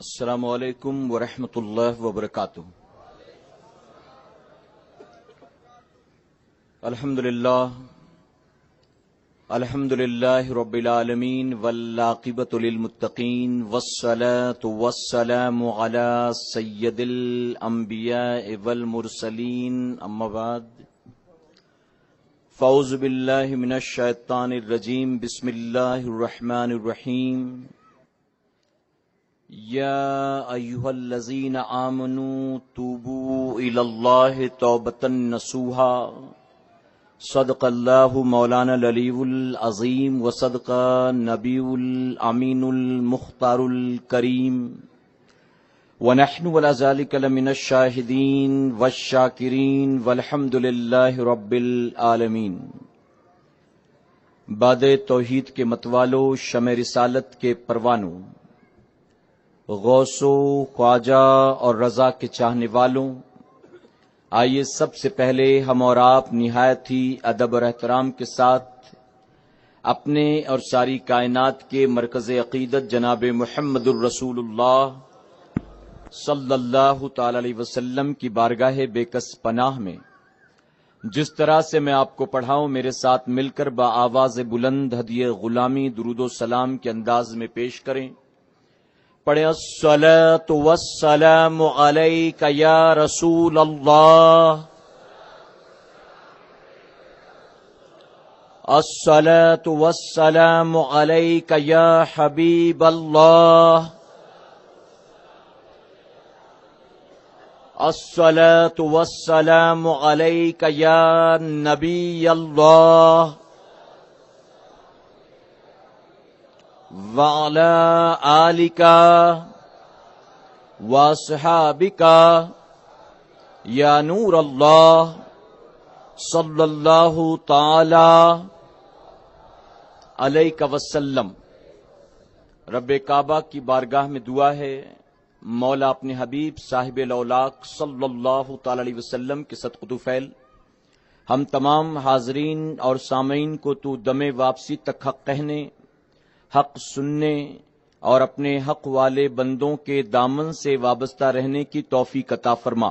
السلام علیکم ورحمۃ اللہ وبرکاتہ۔ الحمد للہ رب العالمین والعاقبۃ للمتقین والصلاة والسلام علی سید الانبیاء والمرسلین، اما بعد فاعوذ باللہ من الشیطان الرجیم، بسم اللہ الرحمن الرحیم۔ یا ایھا الذین آمنوا توبوا الی اللہ توبۃ نصوحا، صدق اللہ مولانا العلی العظیم وصدق نبی الامین المختار الکریم، ونحن علی ذلک لمن الشاہدین والشاکرین والحمد للہ رب العالمین۔ باد توحید کے متوالو، شمع رسالت کے پروانوں، غوث و خواجہ اور رضا کے چاہنے والوں، آئیے سب سے پہلے ہم اور آپ نہایت ہی ادب اور احترام کے ساتھ اپنے اور ساری کائنات کے مرکز عقیدت جناب محمد الرسول اللہ صلی اللہ تعالی علیہ وسلم کی بارگاہ بے کس پناہ میں جس طرح سے میں آپ کو پڑھاؤں، میرے ساتھ مل کر بآواز بلند ہدیہ غلامی درود و سلام کے انداز میں پیش کریں۔ پڑھیں الصلاۃ والسلام علیک یا رسول اللہ، الصلاۃ والسلام علیک یا حبیب اللہ، الصلاۃ والسلام علیک یا نبی اللہ، وعلی آلک واصحابک یا نور اللہ، صلی اللہ تعالی علیہ وسلم۔ رب کعبہ کی بارگاہ میں دعا ہے، مولا اپنے حبیب صاحب الاولاق صلی اللہ تعالی علیہ وسلم کے صدقۃ فعل ہم تمام حاضرین اور سامعین کو تو دم واپسی تک حق کہنے، حق سننے اور اپنے حق والے بندوں کے دامن سے وابستہ رہنے کی توفیق عطا فرما۔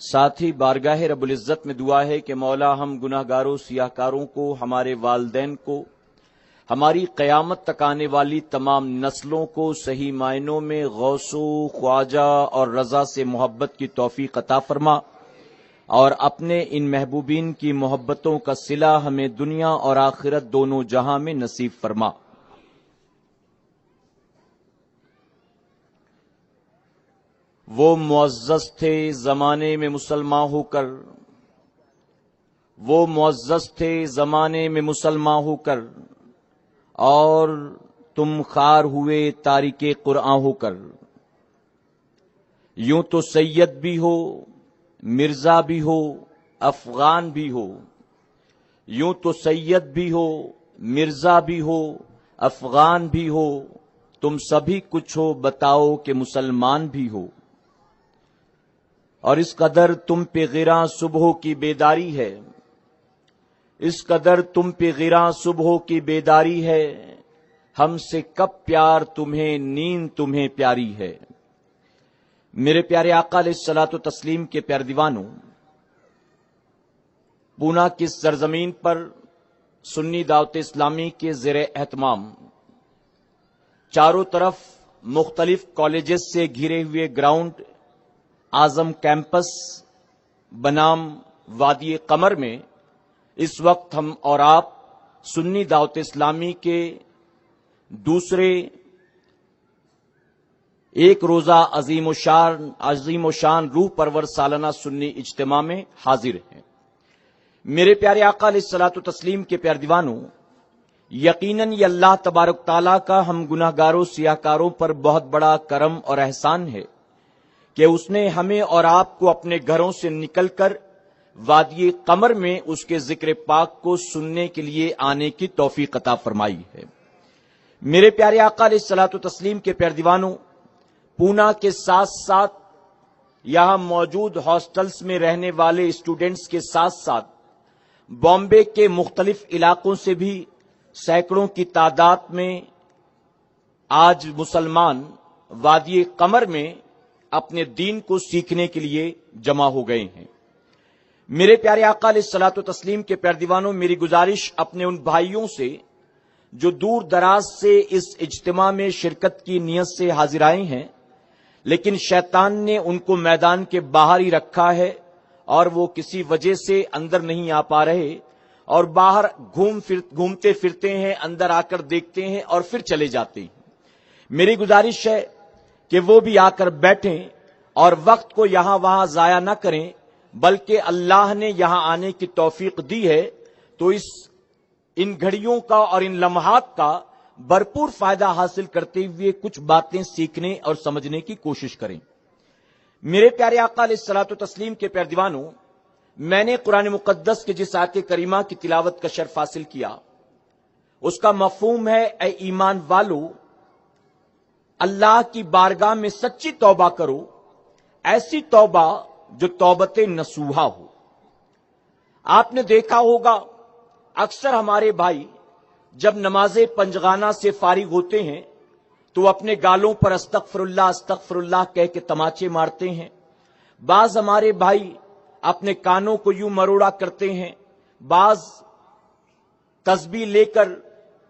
ساتھ ہی بارگاہ رب العزت میں دعا ہے کہ مولا ہم گناہ گاروں، سیاہ کاروں کو، ہمارے والدین کو، ہماری قیامت تک آنے والی تمام نسلوں کو صحیح معنوں میں غوث و خواجہ اور رضا سے محبت کی توفیق عطا فرما، اور اپنے ان محبوبین کی محبتوں کا صلہ ہمیں دنیا اور آخرت دونوں جہاں میں نصیب فرما۔ وہ معزز تھے زمانے میں مسلمان ہو کر، وہ معزز تھے زمانے میں مسلمان ہو کر، اور تم خوار ہوئے تارک قرآن ہو کر۔ یوں تو سید بھی ہو، مرزا بھی ہو، افغان بھی ہو، یوں تو سید بھی ہو، مرزا بھی ہو، افغان بھی ہو، تم سبھی کچھ ہو، بتاؤ کہ مسلمان بھی ہو۔ اور اس قدر تم پہ غراں صبح کی بیداری ہے، اس قدر تم پہ غراں صبح کی بیداری ہے، ہم سے کب پیار تمہیں، نیند تمہیں پیاری ہے۔ میرے پیارے آقا علیہ الصلوۃ والتسلیم کے پیارے دیوانوں، پونا کی سرزمین پر سنی دعوت اسلامی کے زیر اہتمام چاروں طرف مختلف کالجز سے گھرے ہوئے گراؤنڈ اعظم کیمپس بنام وادی قمر میں اس وقت ہم اور آپ سنی دعوت اسلامی کے دوسرے ایک روزہ عظیم و شان روح پرور سالانہ سنی اجتماع میں حاضر ہیں۔ میرے پیارے آقا علیہ الصلوۃ والتسلیم کے پیارے دیوانوں، یقیناً یہ اللہ تبارک تعالیٰ کا ہم گناہ گاروں، سیاہ کاروں پر بہت بڑا کرم اور احسان ہے کہ اس نے ہمیں اور آپ کو اپنے گھروں سے نکل کر وادی قمر میں اس کے ذکر پاک کو سننے کے لیے آنے کی توفیق عطا فرمائی ہے۔ میرے پیارے آقا علیہ الصلوۃ والتسلیم کے پیارے دیوانوں، پونا کے ساتھ ساتھ یہاں موجود ہاسٹلز میں رہنے والے اسٹوڈنٹس کے ساتھ ساتھ بامبے کے مختلف علاقوں سے بھی سینکڑوں کی تعداد میں آج مسلمان وادی قمر میں اپنے دین کو سیکھنے کے لیے جمع ہو گئے ہیں۔ میرے پیارے آقا علیہ الصلوۃ والتسلیم کے پیردیوانوں، میری گزارش اپنے ان بھائیوں سے جو دور دراز سے اس اجتماع میں شرکت کی نیت سے حاضر آئے ہیں، لیکن شیطان نے ان کو میدان کے باہر ہی رکھا ہے اور وہ کسی وجہ سے اندر نہیں آ پا رہے اور باہر گھومتے پھرتے ہیں، اندر آ کر دیکھتے ہیں اور پھر چلے جاتے ہیں۔ میری گزارش ہے کہ وہ بھی آ کر بیٹھیں اور وقت کو یہاں وہاں ضائع نہ کریں، بلکہ اللہ نے یہاں آنے کی توفیق دی ہے تو ان گھڑیوں کا اور ان لمحات کا بھرپور فائدہ حاصل کرتے ہوئے کچھ باتیں سیکھنے اور سمجھنے کی کوشش کریں۔ میرے پیارے آقا علیہ الصلوۃ والتسلیم کے پیردیوانوں، میں نے قرآن مقدس کے جس آیت کریمہ کی تلاوت کا شرف حاصل کیا، اس کا مفہوم ہے اے ایمان والو، اللہ کی بارگاہ میں سچی توبہ کرو، ایسی توبہ جو توبت نصوحہ ہو۔ آپ نے دیکھا ہوگا اکثر ہمارے بھائی جب نماز پنجگانہ سے فارغ ہوتے ہیں تو اپنے گالوں پر استغفر اللہ کہہ کے تماچے مارتے ہیں۔ بعض ہمارے بھائی اپنے کانوں کو یوں مروڑا کرتے ہیں، بعض تسبیح لے کر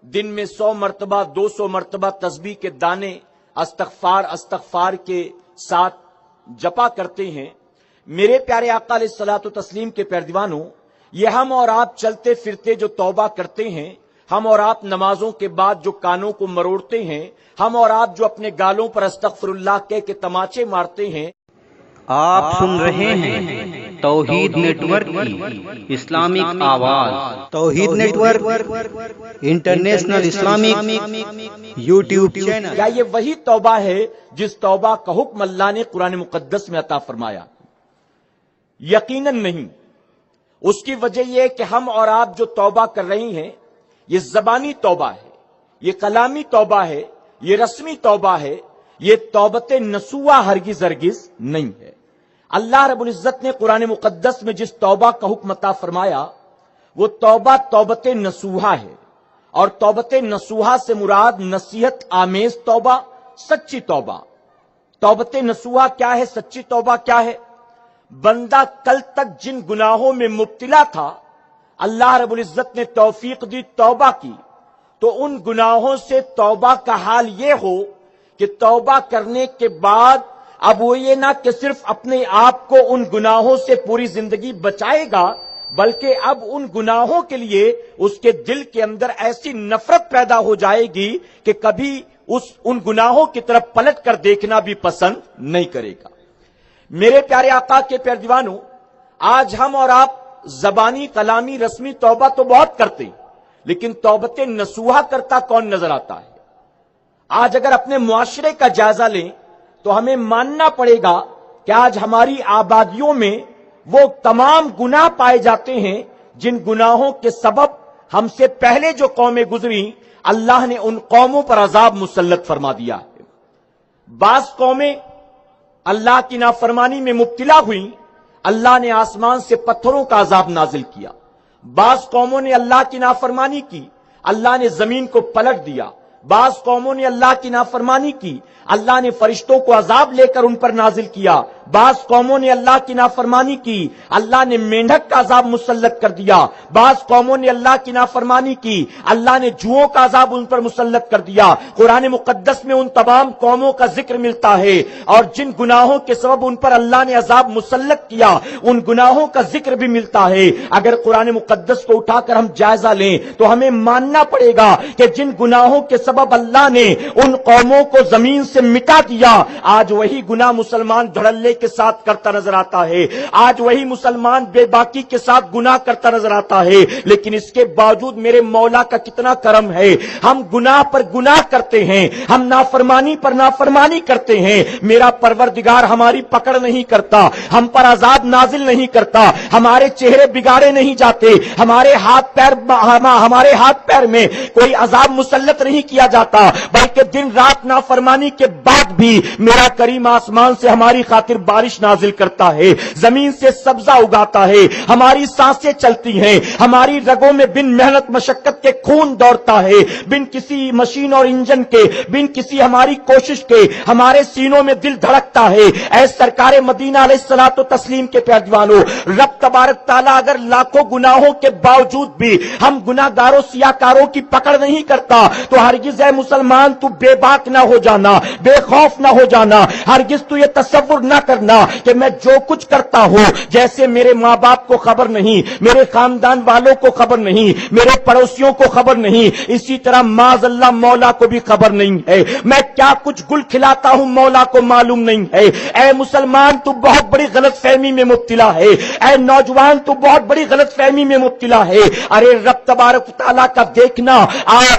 دن میں 100 مرتبہ 200 مرتبہ تسبیح کے دانے استغفار کے ساتھ جپا کرتے ہیں۔ میرے پیارے آقا علیہ الصلوۃ والتسلیم کے پیردیوانوں، یہ ہم اور آپ چلتے پھرتے جو توبہ کرتے ہیں، ہم اور آپ نمازوں کے بعد جو کانوں کو مروڑتے ہیں، ہم اور آپ جو اپنے گالوں پر استغفر اللہ کہہ کے تماچے مارتے ہیں۔ آپ سن رہے ہیں توحید نیٹ ورک کی اسلامک آواز۔ Tauheed network international Islamic YouTube channel. کیا یہ وہی توبہ ہے جس توبہ کا حکم اللہ نے قرآن مقدس میں عطا فرمایا؟ یقیناً نہیں۔ اس کی وجہ یہ ہے کہ ہم اور آپ جو توبہ کر رہی ہیں، یہ زبانی توبہ ہے، یہ کلامی توبہ ہے، یہ رسمی توبہ ہے، یہ توبت نصوحہ ہرگز نہیں ہے۔ اللہ رب العزت نے قرآن مقدس میں جس توبہ کا حکم عطا فرمایا وہ توبہ توبت نصوحہ ہے، اور توبت نصوحہ سے مراد نصیحت آمیز توبہ، سچی توبہ۔ توبت نصوحہ کیا ہے؟ سچی توبہ کیا ہے؟ بندہ کل تک جن گناہوں میں مبتلا تھا، اللہ رب العزت نے توفیق دی، توبہ کی، تو ان گناہوں سے توبہ کا حال یہ ہو کہ توبہ کرنے کے بعد اب وہ یہ نہ کہ صرف اپنے آپ کو ان گناہوں سے پوری زندگی بچائے گا، بلکہ اب ان گناہوں کے لیے اس کے دل کے اندر ایسی نفرت پیدا ہو جائے گی کہ کبھی ان گناہوں کی طرف پلٹ کر دیکھنا بھی پسند نہیں کرے گا۔ میرے پیارے آقا کے پیردیوانوں، آج ہم اور آپ زبانی کلامی رسمی توبہ تو بہت کرتے ہیں، لیکن توبت نصوحہ کرتا کون نظر آتا ہے؟ آج اگر اپنے معاشرے کا جائزہ لیں تو ہمیں ماننا پڑے گا کہ آج ہماری آبادیوں میں وہ تمام گناہ پائے جاتے ہیں جن گناہوں کے سبب ہم سے پہلے جو قومیں گزری، اللہ نے ان قوموں پر عذاب مسلط فرما دیا ہے۔ بعض قومیں اللہ کی نافرمانی میں مبتلا ہوئی، اللہ نے آسمان سے پتھروں کا عذاب نازل کیا۔ بعض قوموں نے اللہ کی نافرمانی کی، اللہ نے زمین کو پلٹ دیا۔ بعض قوموں نے اللہ کی نافرمانی کی، اللہ نے فرشتوں کو عذاب لے کر ان پر نازل کیا۔ بعض قوموں نے اللہ کی نافرمانی کی، اللہ نے مینڈک کا عذاب مسلط کر دیا۔ بعض قوموں نے اللہ کی نافرمانی کی، اللہ نے جوؤں کا عذاب ان پر مسلط کر دیا۔ قرآن مقدس میں ان تمام قوموں کا ذکر ملتا ہے، اور جن گناہوں کے سبب ان پر اللہ نے عذاب مسلط کیا ان گناہوں کا ذکر بھی ملتا ہے۔ اگر قرآن مقدس کو اٹھا کر ہم جائزہ لیں تو ہمیں ماننا پڑے گا کہ جن گناہوں کے سبب اللہ نے ان قوموں کو زمین سے مٹا دیا، آج وہی گناہ مسلمان دھڑلے کے ساتھ کرتا نظر آتا ہے، آج وہی مسلمان بے باکی کے ساتھ گناہ کرتا نظر آتا ہے۔ لیکن اس کے باوجود میرے مولا کا کتنا کرم ہے، ہم گناہ پر گناہ کرتے ہیں، ہم نافرمانی پر نافرمانی کرتے ہیں، میرا پروردگار ہماری پکڑ نہیں کرتا، ہم پر عذاب نازل نہیں کرتا، ہمارے چہرے بگاڑے نہیں جاتے، ہمارے ہاتھ پیر میں کوئی عذاب مسلط نہیں کیا جاتا، بلکہ دن رات نافرمانی کے بعد بھی میرا کریم آسمان سے ہماری خاطر بارش نازل کرتا ہے، زمین سے سبزہ اگاتا ہے، ہماری سانسیں چلتی ہیں، ہماری رگوں میں بن محنت مشقت کے خون دوڑتا ہے، بن کسی مشین اور انجن کے، بن کسی ہماری کوشش کے ہمارے سینوں میں دل دھڑکتا ہے۔ اے سرکار مدینہ علیہ الصلوۃ والتسلیم کے پیارے دیوانوں، رب تبارک تعالیٰ اگر لاکھوں گناہوں کے باوجود بھی ہم گناہگاروں سیاکاروں کی پکڑ نہیں کرتا تو ہرگز اے مسلمان تو بے باک نہ ہو جانا، بے خوف نہ ہو جانا، ہرگز تو یہ تصور نہ کرنا کہ میں جو کچھ کرتا ہوں جیسے میرے ماں باپ کو خبر نہیں، میرے خاندان والوں کو خبر نہیں، میرے پڑوسیوں کو خبر نہیں، اسی طرح معاذ اللہ مولا کو بھی خبر نہیں ہے، میں کیا کچھ گل کھلاتا ہوں مولا کو معلوم نہیں ہے۔ اے مسلمان تو بہت بڑی غلط فہمی میں مبتلا ہے، اے نوجوان تو بہت بڑی غلط فہمی میں مبتلا ہے۔ ارے رب تبارک تعالیٰ کا دیکھنا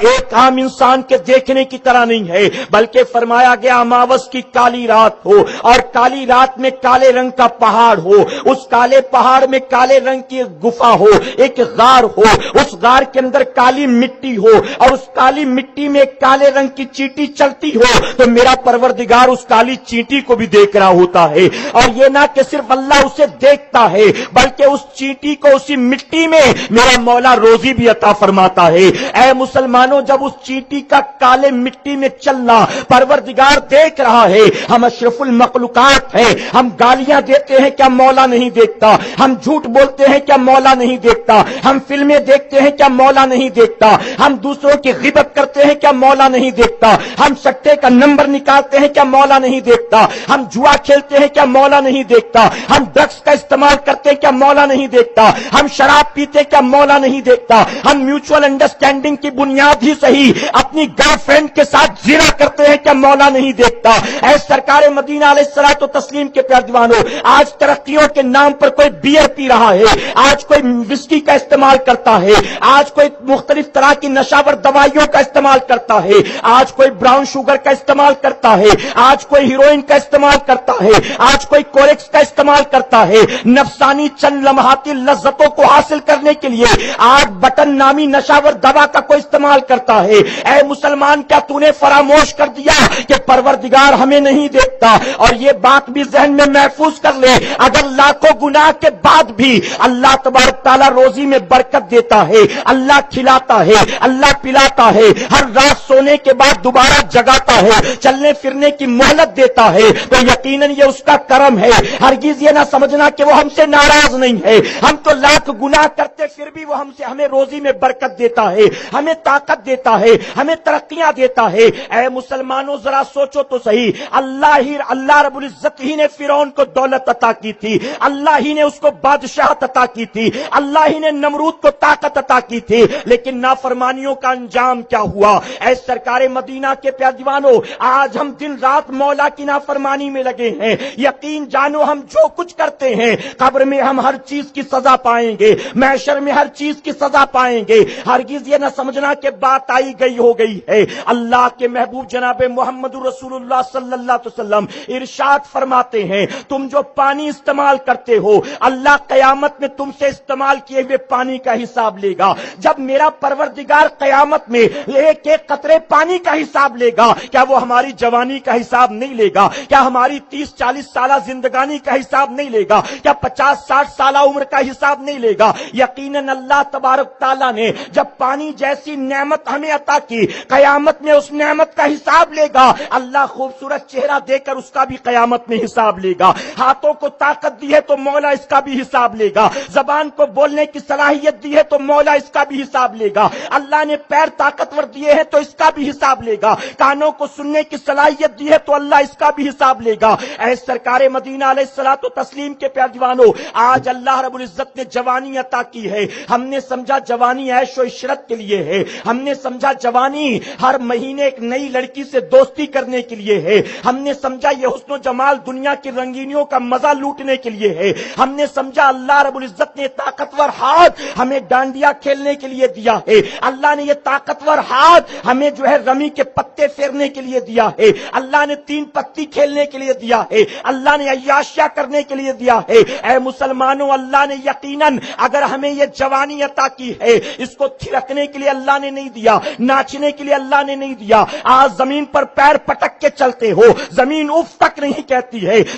ایک عام انسان کے دیکھنے کی طرح نہیں ہے، بلکہ فرمایا گیا اماوس کی کالی رات ہو اور کالی رات میں کالے رنگ کا پہاڑ ہو، اس کالے پہاڑ میں کالے رنگ کی گفا ہو، ایک غار ہو، اس غار کے اندر کالی مٹی ہو اور اس کالی مٹی میں ایک کالے رنگ کی چیٹی چلتی ہو تو میرا پروردگار اس کالی چیٹی کو بھی دیکھ رہا ہوتا ہے، اور یہ نہ کہ صرف اللہ اسے دیکھتا ہے بلکہ اس چیٹی کو اسی مٹی میں میرا مولا روزی بھی عطا فرماتا ہے۔ اے مسلمانوں، جب اس چیٹی کا کالے مٹی میں چلنا پروردگار دیکھ رہا ہے، ہم اشرف المخلوقات ہیں، ہم گالیاں دیتے ہیں کیا مولا نہیں دیکھتا، ہم جھوٹ بولتے ہیں کیا مولا نہیں دیکھتا، ہم فلمیں دیکھتے ہیں کیا مولا نہیں دیکھتا، ہم دوسروں کی غیبت کرتے ہیں کیا مولا نہیں دیکھتا، ہم سٹے کا نمبر نکالتے ہیں کیا مولا نہیں دیکھتا، ہم جوا کھیلتے ہیں کیا مولا نہیں دیکھتا، ہم ڈرگس کا استعمال کرتے ہیں کیا مولا نہیں دیکھتا، ہم شراب پیتے کیا مولا نہیں دیکھتا، ہم میوچل انڈرسٹینڈنگ کی بنیاد ہی صحیح اپنی گرل فرینڈ کے ساتھ زنا کرتے ہیں کیا مولا نہیں دیکھتا۔ اے سرکار مدینہ علیہ الصلوۃ والتسلیم کے پیارے دیوانوں، آج ترقیوں کے نام پر کوئی بیئر پی رہا ہے، آج کوئی وسکی کا استعمال کرتا ہے، آج کوئی مختلف طرح کی نشاور دوائیوں کا استعمال کرتا ہے، آج کوئی براؤن شوگر کا استعمال کرتا ہے، آج کوئی ہیروئن کا استعمال کرتا ہے، آج کوئی کوریکس کا استعمال کرتا ہے، نفسانی چند لمحاتی لذتوں کو حاصل کرنے کے لیے آج بٹن نامی نشاور دوا کا کوئی استعمال کرتا ہے۔ اے مسلمان، کیا تو نے فراموش کر دیا کہ پروردگار ہمیں نہیں دیکھتا؟ اور یہ بات بھی ذہن میں محفوظ کر لے، اگر لاکھوں گناہ کے بعد بھی اللہ تبارک تعالیٰ روزی میں برکت دیتا ہے، اللہ کھلاتا ہے، اللہ پلاتا ہے، ہر رات سونے کے بعد دوبارہ جگاتا ہے، چلنے پھرنے کی مہلت دیتا ہے، تو یقیناً یہ اس کا کرم ہے۔ ہرگز یہ نہ سمجھنا کہ وہ ہم سے ناراض نہیں ہے، ہم تو لاکھ گناہ کرتے پھر بھی وہ ہمیں روزی میں برکت دیتا ہے، ہمیں طاقت دیتا ہے، ہمیں ترقیاں دیتا ہے۔ اے مسلمانوں، ذرا سوچو تو صحیح، اللہ رب العزت ہی نے فرعون کو دولت عطا کی تھی، اللہ ہی نے اس کو بادشاہت عطا کی تھی، اللہ ہی نے نمرود کو طاقت عطا کی تھی، لیکن نافرمانیوں کا انجام کیا ہوا؟ اے سرکار مدینہ کے پیارے دیوانوں، آج ہم دن رات مولا کی نافرمانی میں لگے ہیں۔ یقین جانو، ہم جو کچھ کرتے ہیں قبر میں ہم ہر چیز کی سزا پائیں گے، محشر میں ہر چیز کی سزا پائیں گے۔ ہرگز یہ نہ سمجھنا کہ بات آئی گئی ہو گئی ہے۔ اللہ کے محبوب جناب محمد رسول اللہ صلی اللہ علیہ وسلم ارشاد فرماتے ہیں، تم جو پانی استعمال کرتے ہو، اللہ قیامت میں تم سے استعمال کیے ہوئے پانی کا حساب لے گا۔ جب میرا پروردگار قیامت میں ایک ایک قطرے پانی کا حساب لے گا، کیا وہ ہماری جوانی کا حساب نہیں لے گا؟ کیا ہماری 30-40 سالہ زندگانی کا حساب نہیں لے گا؟ کیا 50-60 سالہ عمر کا حساب نہیں لے گا؟ یقیناً اللہ تبارک تعالیٰ نے جب پانی جیسی نعمت ہمیں عطا کی، قیامت میں اس نعمت کا حساب لے گا۔ اللہ خوبصورت چہرہ دے کر اس کا بھی قیامت میں حساب لے گا۔ ہاتھوں کو طاقت دی ہے تو مولا اس کا بھی حساب لے گا۔ زبان کو بولنے کی صلاحیت دی ہے تو مولا اس کا بھی حساب لے گا۔ اللہ نے پیر طاقتور دیے ہیں تو اس کا بھی حساب لے گا۔ کانوں کو سننے کی صلاحیت دی ہے تو اللہ اس کا بھی حساب لے گا۔ اے سرکار مدینہ علیہ الصلوۃ والتسلیم کے پیارے دیوانوں، آج اللہ رب العزت نے جوانی عطا کی ہے۔ ہم نے سمجھا جوانی عیش و عشرت کے لیے ہے، ہم نے سمجھا جوانی ہر مہینے ایک نئی لڑکی سے دوستی کرنے کے لیے ہے، ہم نے سمجھا یہ حسن و جمال دنیا کی رنگینیوں کا مزہ لوٹنے کے لیے ہے، ہم نے سمجھا اللہ رب العزت نے طاقتور ہاتھ ہمیں ڈانڈیا کھیلنے کے لیے دیا ہے، اللہ نے یہ طاقتور ہاتھ ہمیں جو ہے رمی کے پتے پھیرنے کے لیے دیا ہے، اللہ نے 3 پتی کھیلنے کے لیے دیا ہے، اللہ نے عیاشیاں کرنے کے لیے دیا ہے۔ اے مسلمانوں، اللہ نے یقیناً اگر ہمیں یہ جوانی عطا کی ہے، اس کو تھرکنے کے لیے اللہ نے نہیں دیا، ناچنے کے لیے اللہ نے نہیں دیا۔ آج زمین پر پیر پٹک کے چلتے ہو، زمین اف تک نہیں کہتی ہے۔ ہے,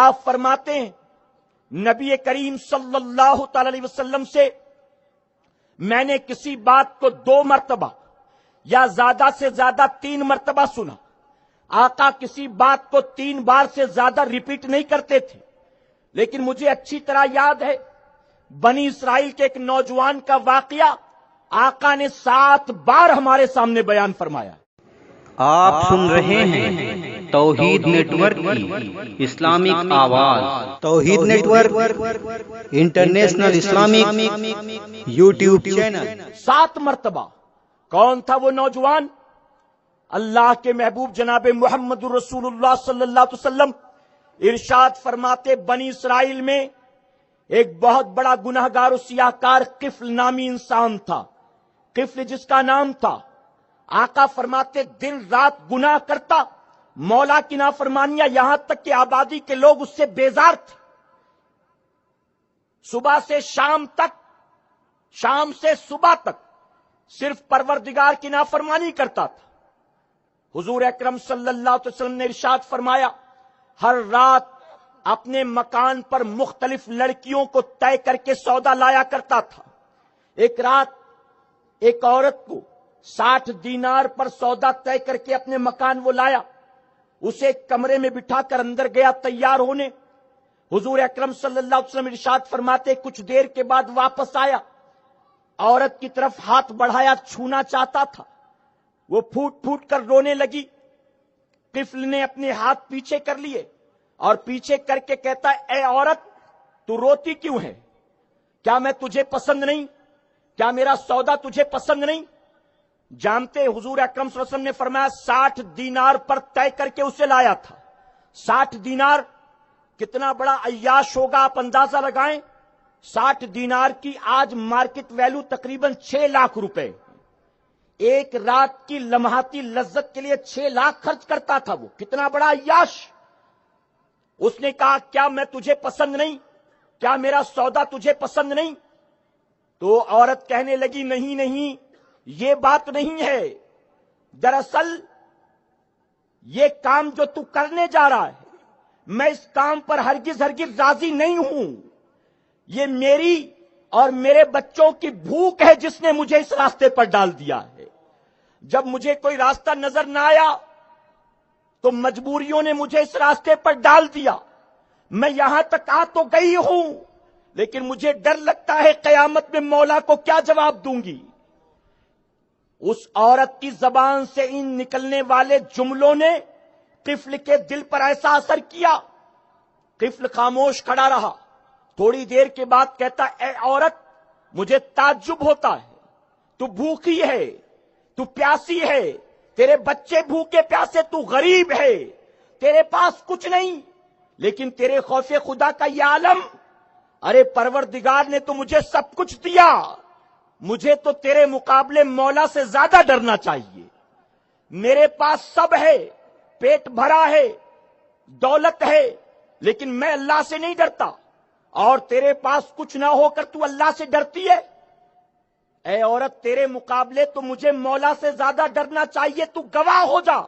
آپ فرماتے ہیں نبی کریم صلی اللہ تعالی علیہ وسلم سے میں نے کسی بات کو 2 مرتبہ یا زیادہ سے زیادہ 3 مرتبہ سنا. آقا کسی بات کو 3 بار سے زیادہ ریپیٹ نہیں کرتے تھے، لیکن مجھے اچھی طرح یاد ہے بنی اسرائیل کے ایک نوجوان کا واقعہ آقا نے 7 بار ہمارے سامنے بیان فرمایا. آپ سن رہے ہیں توحید نیٹ ورک کی اسلامک آواز. Tauheed network international Islamic YouTube channel. 7 مرتبہ. کون تھا وہ نوجوان؟ اللہ کے محبوب جناب محمد رسول اللہ صلی اللہ علیہ وسلم ارشاد فرماتے بنی اسرائیل میں ایک بہت بڑا گناہگار و سیاہکار قفل نامی انسان تھا. قفل جس کا نام تھا، آقا فرماتے دن رات گناہ کرتا، مولا کی نافرمانیاں، یہاں تک کہ آبادی کے لوگ اس سے بیزار تھے. صبح سے شام تک، شام سے صبح تک صرف پروردگار کی نافرمانی کرتا تھا. حضور اکرم صلی اللہ علیہ وسلم نے ارشاد فرمایا ہر رات اپنے مکان پر مختلف لڑکیوں کو طے کر کے سودا لایا کرتا تھا. ایک رات ایک عورت کو 60 دینار پر سودا طے کر کے اپنے مکان وہ لایا. اسے ایک کمرے میں بٹھا کر اندر گیا تیار ہونے. حضور اکرم صلی اللہ علیہ وسلم ارشاد فرماتے کچھ دیر کے بعد واپس آیا. عورت کی طرف ہاتھ بڑھایا، چھونا چاہتا تھا. وہ پھوٹ پھوٹ کر رونے لگی. قفل نے اپنے ہاتھ پیچھے کر لیے اور پیچھے کر کے کہتا اے عورت تو روتی کیوں ہے؟ کیا میں تجھے پسند نہیں؟ کیا میرا سودا تجھے پسند نہیں؟ جانتے حضور اکرم صلی اللہ علیہ وسلم نے فرمایا 60 دینار پر طے کر کے اسے لایا تھا. 60 دینار کتنا بڑا عیاش ہوگا آپ اندازہ لگائیں. 60 دینار کی آج مارکیٹ ویلو تقریباً 6 لاکھ روپے. ایک رات کی لمحاتی لذت کے لیے 6 لاکھ خرچ کرتا تھا وہ. کتنا بڑا عیاش. اس نے کہا کیا میں تجھے پسند نہیں؟ کیا میرا سودا تجھے پسند نہیں؟ تو عورت کہنے لگی نہیں نہیں، یہ بات نہیں ہے. دراصل یہ کام جو تو کرنے جا رہا ہے میں اس کام پر ہرگز ہرگز راضی نہیں ہوں. یہ میری اور میرے بچوں کی بھوک ہے جس نے مجھے اس راستے پر ڈال دیا ہے. جب مجھے کوئی راستہ نظر نہ آیا تو مجبوریوں نے مجھے اس راستے پر ڈال دیا. میں یہاں تک آ تو گئی ہوں لیکن مجھے ڈر لگتا ہے قیامت میں مولا کو کیا جواب دوں گی. اس عورت کی زبان سے ان نکلنے والے جملوں نے قفل کے دل پر ایسا اثر کیا. قفل خاموش کھڑا رہا. تھوڑی دیر کے بعد کہتا اے عورت مجھے تعجب ہوتا ہے، تو بھوکی ہے، تو پیاسی ہے، تیرے بچے بھوکے پیاسے، تو غریب ہے، تیرے پاس کچھ نہیں، لیکن تیرے خوف خدا کا یہ عالم. ارے پروردگار نے تو مجھے سب کچھ دیا، مجھے تو تیرے مقابلے مولا سے زیادہ ڈرنا چاہیے. میرے پاس سب ہے، پیٹ بھرا ہے، دولت ہے، لیکن میں اللہ سے نہیں ڈرتا. اور تیرے پاس کچھ نہ ہو کر تو اللہ سے ڈرتی ہے. اے عورت تیرے مقابلے تو مجھے مولا سے زیادہ ڈرنا چاہیے. تو گواہ ہو جا.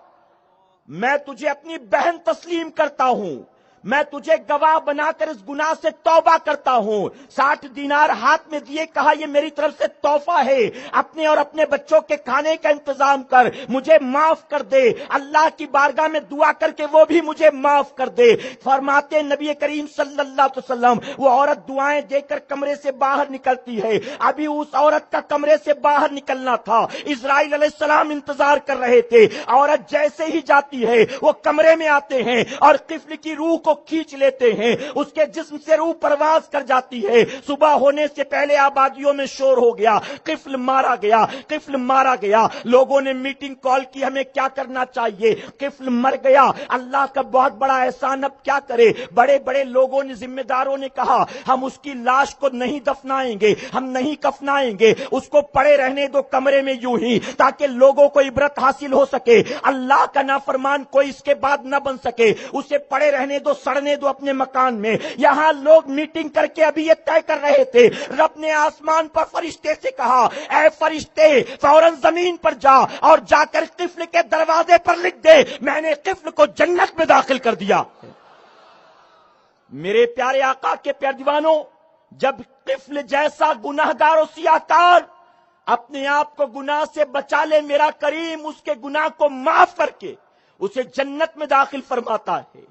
میں تجھے اپنی بہن تسلیم کرتا ہوں، میں تجھے گواہ بنا کر اس گناہ سے توبہ کرتا ہوں. 60 دینار ہاتھ میں دیے، کہا یہ میری طرف سے تحفہ ہے، اپنے اور اپنے بچوں کے کھانے کا انتظام کر، مجھے معاف کر دے. اللہ کی بارگاہ میں دعا کر کے وہ بھی مجھے معاف کر دے. فرماتے نبی کریم صلی اللہ علیہ وسلم وہ عورت دعائیں دے کر کمرے سے باہر نکلتی ہے. ابھی اس عورت کا کمرے سے باہر نکلنا تھا. اسرائیل علیہ السلام انتظار کر رہے تھے. عورت جیسے ہی جاتی ہے وہ کمرے میں آتے ہیں اور قفل کی روح کو کھینچ لیتے ہیں. اس کے جسم سے روح پرواز کر جاتی ہے. صبح ہونے سے پہلے آبادیوں میں شور ہو گیا، قفل مارا گیا، قفل مارا گیا. لوگوں نے میٹنگ کال کی ہمیں کیا کرنا چاہیے. قفل مر گیا. اللہ کا بہت بڑا احسان، اب کیا کرے. بڑے بڑے لوگوں نے، ذمہ داروں نے کہا ہم اس کی لاش کو نہیں دفنائیں گے، ہم نہیں کفنائیں گے، اس کو پڑے رہنے دو کمرے میں یوں ہی، تاکہ لوگوں کو عبرت حاصل ہو سکے. اللہ کا نافرمان کوئی اس کے بعد نہ بن سکے. اسے پڑے رہنے دو، سڑنے دو اپنے مکان میں. یہاں لوگ میٹنگ کر کے ابھی یہ طے کر رہے تھے. رب نے آسمان پر فرشتے سے کہا اے فرشتے فوراً زمین پر جا اور جا کر قفل کے دروازے پر لکھ دے میں نے قفل کو جنت میں داخل کر دیا. میرے پیارے آقا کے پیارے دیوانوں، جب قفل جیسا گناہگار و سیاہکار اپنے آپ کو گناہ سے بچا لے، میرا کریم اس کے گناہ کو معاف کر کے اسے جنت میں داخل فرماتا ہے۔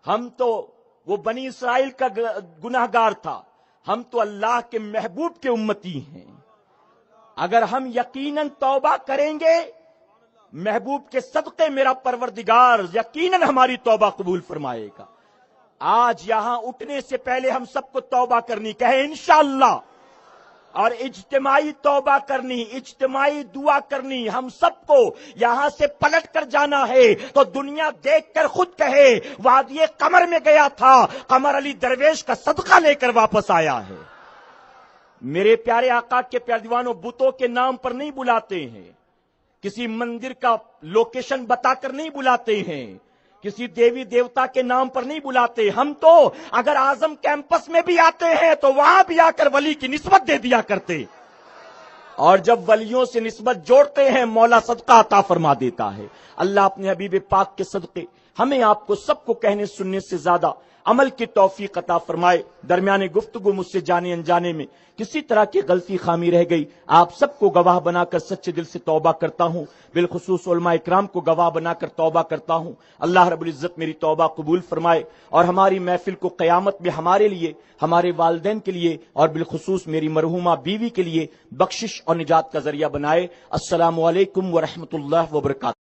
ہم تو وہ بنی اسرائیل کا گناہگار تھا، ہم تو اللہ کے محبوب کے امتی ہیں۔ اگر ہم یقیناً توبہ کریں گے، محبوب کے صدقے میرا پروردگار یقیناً ہماری توبہ قبول فرمائے گا۔ آج یہاں اٹھنے سے پہلے ہم سب کو توبہ کرنی، کہیں انشاءاللہ، اور اجتماعی توبہ کرنی، اجتماعی دعا کرنی۔ ہم سب کو یہاں سے پلٹ کر جانا ہے تو دنیا دیکھ کر خود کہے وادی قمر میں گیا تھا، قمر علی درویش کا صدقہ لے کر واپس آیا ہے۔ میرے پیارے آقا کے پیارے دیوانوں، بتوں کے نام پر نہیں بلاتے ہیں، کسی مندر کا لوکیشن بتا کر نہیں بلاتے ہیں، کسی دیوی دیوتا کے نام پر نہیں بلاتے۔ ہم تو اگر اعظم کیمپس میں بھی آتے ہیں تو وہاں بھی آ کر ولی کی نسبت دے دیا کرتے، اور جب ولیوں سے نسبت جوڑتے ہیں مولا صدقہ عطا فرما دیتا ہے۔ اللہ اپنے حبیب پاک کے صدقے ہمیں آپ کو سب کو کہنے سننے سے زیادہ عمل کی توفیق عطا فرمائے۔ درمیان گفتگو مجھ سے جانے انجانے میں کسی طرح کی غلطی خامی رہ گئی، آپ سب کو گواہ بنا کر سچے دل سے توبہ کرتا ہوں، بالخصوص علماء اکرام کو گواہ بنا کر توبہ کرتا ہوں۔ اللہ رب العزت میری توبہ قبول فرمائے اور ہماری محفل کو قیامت میں ہمارے لیے، ہمارے والدین کے لیے اور بالخصوص میری مرحومہ بیوی کے لیے بخشش اور نجات کا ذریعہ بنائے۔ السلام علیکم ورحمۃ اللہ وبرکاتہ۔